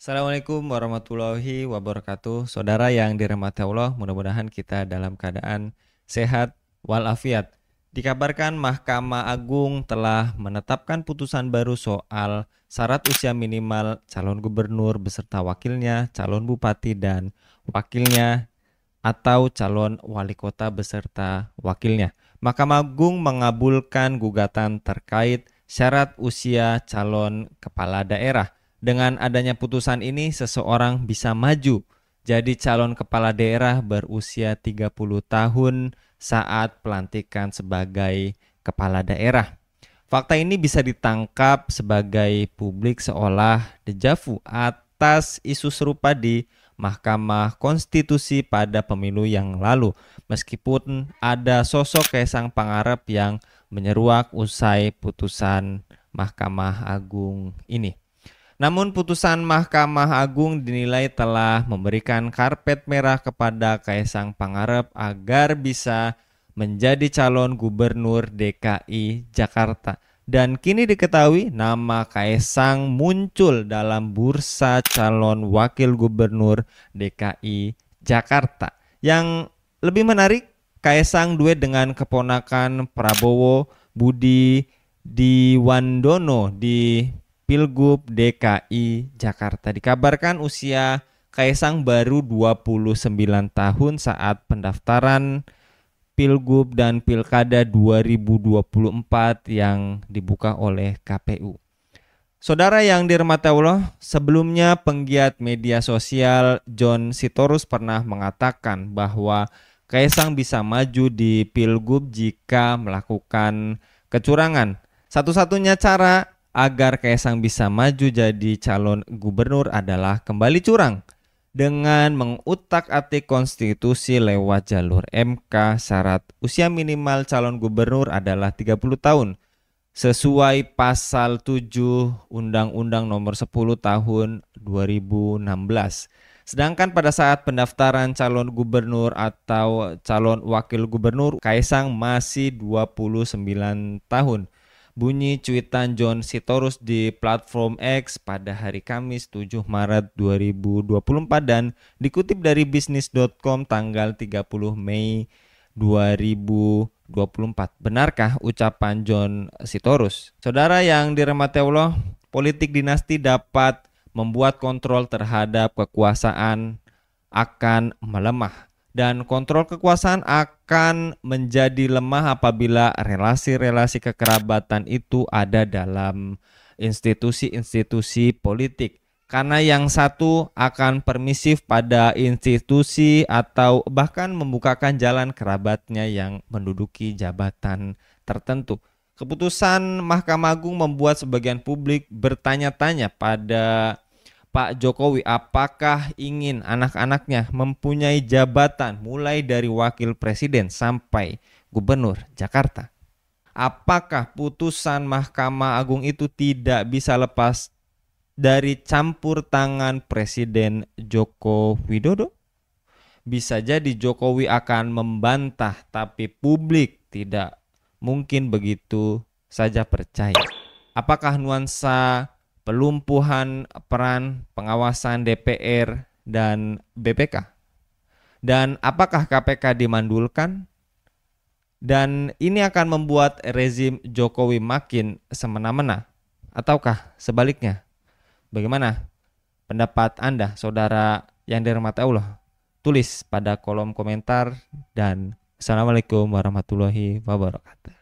Assalamualaikum warahmatullahi wabarakatuh. Saudara yang dirahmati Allah, mudah-mudahan kita dalam keadaan sehat walafiat. Dikabarkan Mahkamah Agung telah menetapkan putusan baru soal syarat usia minimal calon gubernur beserta wakilnya, calon bupati dan wakilnya atau calon wali kota beserta wakilnya. Mahkamah Agung mengabulkan gugatan terkait syarat usia calon kepala daerah. Dengan adanya putusan ini, seseorang bisa maju jadi calon kepala daerah berusia 30 tahun saat pelantikan sebagai kepala daerah. Fakta ini bisa ditangkap sebagai publik seolah dejavu atas isu serupa di Mahkamah Konstitusi pada pemilu yang lalu. Meskipun ada sosok Kaisang Pangarep yang menyeruak usai putusan Mahkamah Agung ini. Namun putusan Mahkamah Agung dinilai telah memberikan karpet merah kepada Kaisang Pangarep agar bisa menjadi calon gubernur DKI Jakarta. Dan kini diketahui nama Kaisang muncul dalam bursa calon wakil gubernur DKI Jakarta. Yang lebih menarik, Kaisang duet dengan keponakan Prabowo Budi Diwandono di Pilgub DKI Jakarta. Dikabarkan usia Kaisang baru 29 tahun saat pendaftaran Pilgub dan Pilkada 2024 yang dibuka oleh KPU. Saudara yang dirahmati Allah, sebelumnya penggiat media sosial John Sitorus pernah mengatakan bahwa Kaisang bisa maju di Pilgub jika melakukan kecurangan. Satu-satunya cara agar Kaisang bisa maju jadi calon gubernur adalah kembali curang dengan mengutak-atik konstitusi lewat jalur MK. Syarat usia minimal calon gubernur adalah 30 tahun sesuai pasal 7 Undang-Undang Nomor 10 Tahun 2016. Sedangkan pada saat pendaftaran calon gubernur atau calon wakil gubernur, Kaisang masih 29 tahun. Bunyi cuitan John Sitorus di platform X pada hari Kamis 7 Maret 2024 dan dikutip dari bisnis.com tanggal 30 Mei 2024. Benarkah ucapan John Sitorus? Saudara yang dirahmati Allah, politik dinasti dapat membuat kontrol terhadap kekuasaan akan melemah. Dan kontrol kekuasaan akan menjadi lemah apabila relasi-relasi kekerabatan itu ada dalam institusi-institusi politik. Karena yang satu akan permisif pada institusi atau bahkan membukakan jalan kerabatnya yang menduduki jabatan tertentu. Keputusan Mahkamah Agung membuat sebagian publik bertanya-tanya pada Pak Jokowi, apakah ingin anak-anaknya mempunyai jabatan mulai dari wakil presiden sampai gubernur Jakarta? Apakah putusan Mahkamah Agung itu tidak bisa lepas dari campur tangan Presiden Joko Widodo? Bisa jadi Jokowi akan membantah, tapi publik tidak mungkin begitu saja percaya. Apakah nuansa pelumpuhan peran pengawasan DPR dan BPK? Dan apakah KPK dimandulkan? Dan ini akan membuat rezim Jokowi makin semena-mena? Ataukah sebaliknya? Bagaimana pendapat Anda, saudara yang dirahmati Allah? Tulis pada kolom komentar dan Assalamualaikum warahmatullahi wabarakatuh.